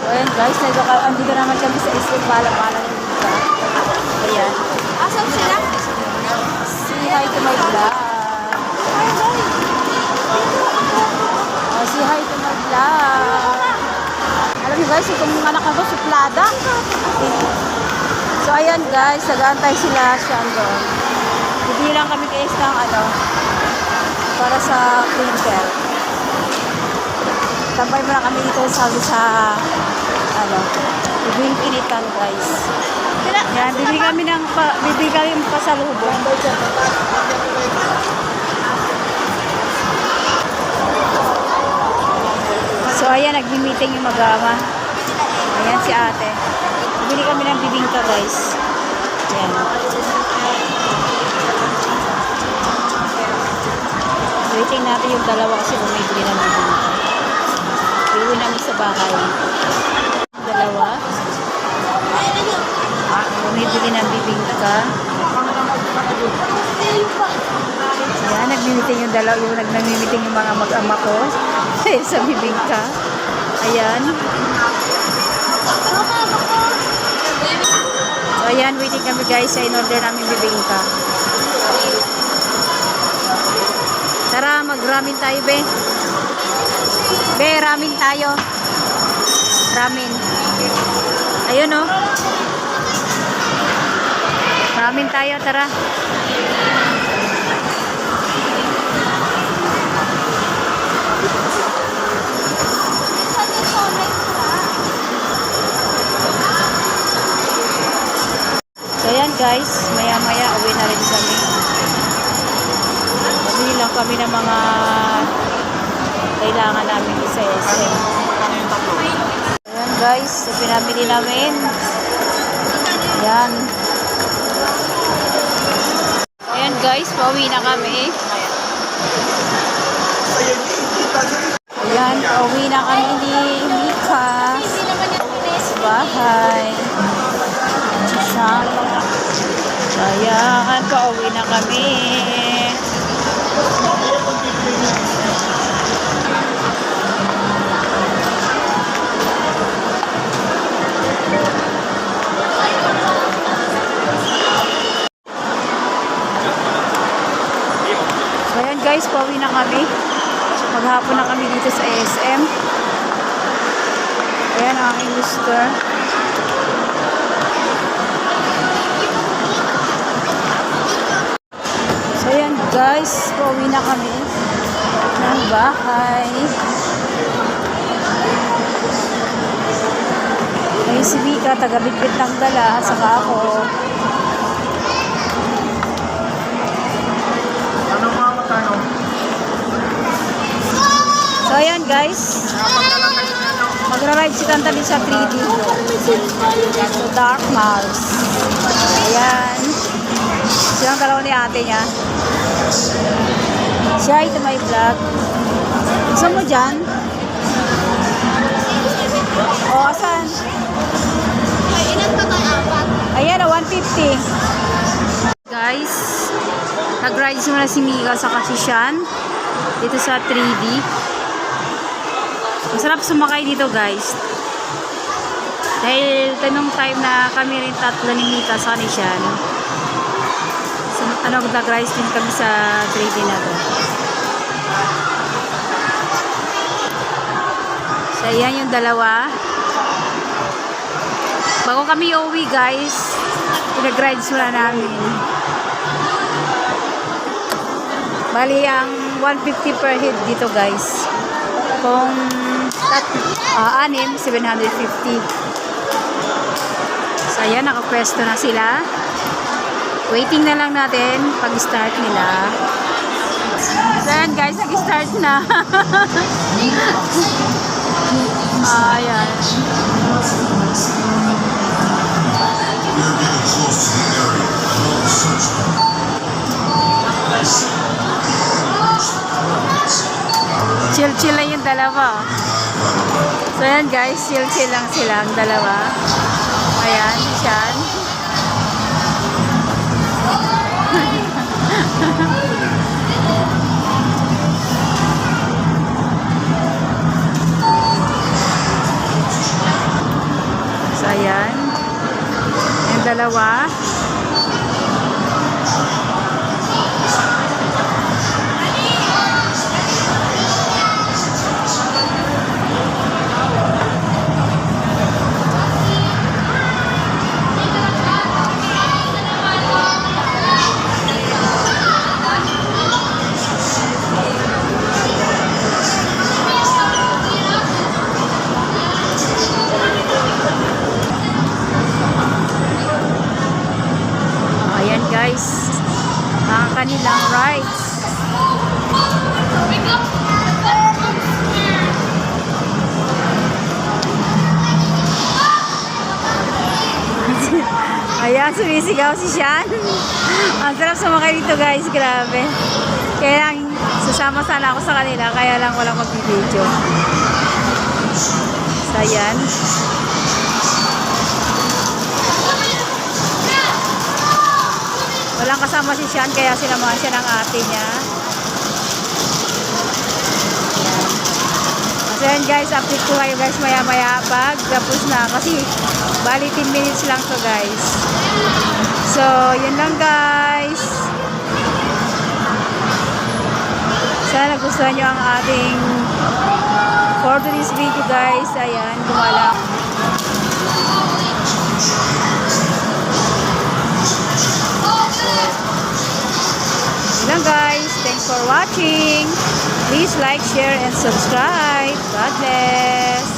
Ayan guys, andito naman kami sa SM Pala-Pala ng Bibingka. Ayan. Asan sila? Say hi to my vlog. Say hi to my vlog. Alam niyo guys, itong anak ko, suplada. So ayan guys, nag-aantay sila siya doon. Bibili lang kami guys ng para sa printer. Tambay muna kami dito sa bibili pinitan guys. Yan, bibili kami ng pasalubong. So ayan, nagmi-meeting yung mag-ama. Ayan si ate. Bibili kami ng bibingka guys. Ayan. Waiting natin yung dalawa kasi bumibili ng bibingka. Iuwi namin sa bahay. Dalawa. Bumibili ng bibingka. Ayan, nagmi-meeting yung dalawa. Nagmi-meeting yung mga mag-ama ko. Sa bibingka. Ayan. So, ayan, waiting kami guys sa in-order namin bibingka. Tara, mag-ramen tayo, be. Be, ramen tayo. Ramen. Ayun, oh. Ramen tayo, tara. So yan guys, maya-maya uwi na rin kami. Bumili lang kami ng mga kailangan namin sa SM. Ayan guys, so pinamili namin. Ayan. Ayan guys, pauwi na kami. Ayan, pauwi na kami ni Mika sa bahay. Ayan, pauwi na kami. So ayan guys, pauwi na kami. Maghapon na kami dito sa SM. Ayan ang aking mister. So ayan guys, pauwi na kami ng bahay. Ay si Mika, taga-bitbit ng dala, saka ako. So ayan guys, magra-ride si Tanta din sa 3D. So Dark Mars. Ayan. Silang dalawa ni ate niya. Siya ito may vlog. Saan mo dyan? O, asan? Ilan pa tayo? Apat? Ayan, 150. Guys, nag-ride muna si Mika sa Kasisyan. Dito sa 3D. Masarap sumakay dito guys. Dahil tanong time na kami rin tatlo ni Mika sa Kasisyan. Nag-ride din kami sa 3D na to. So, ayan yung dalawa. Bago kami uwi guys, pinag-rides muna namin. Bali, ang 150 per head dito guys. Kung 6, 750. So, ayan, nakapwesto na sila. Waiting na lang natin pag-start nila. So, ayan guys, nag-start na. Ayan. Chill-chill lang yung dalawa. So, ayan guys, chill-chill lang silang dalawa. Ayan, siyan. dalawa. Ayan guys, ang kanilang rides. Ayan, sumisigaw si Sean. Ang sarap sumakay dito guys, grabe. Kaya lang, sasama sana ako sa kanila, kaya lang walang mag-video. So ayan. Walang kasama si Sean, kaya sinamahan siya ng ate niya. Ayan. So yan guys, update ko kayo guys maya-maya pag tapos na. Kasi bali 10 minutes lang to guys. So yun lang guys. Sana nagustuhan nyo ang ating for today's video guys. Ayan, gumala. Yun lang guys. Thanks for watching. Please like, share, and subscribe. God bless.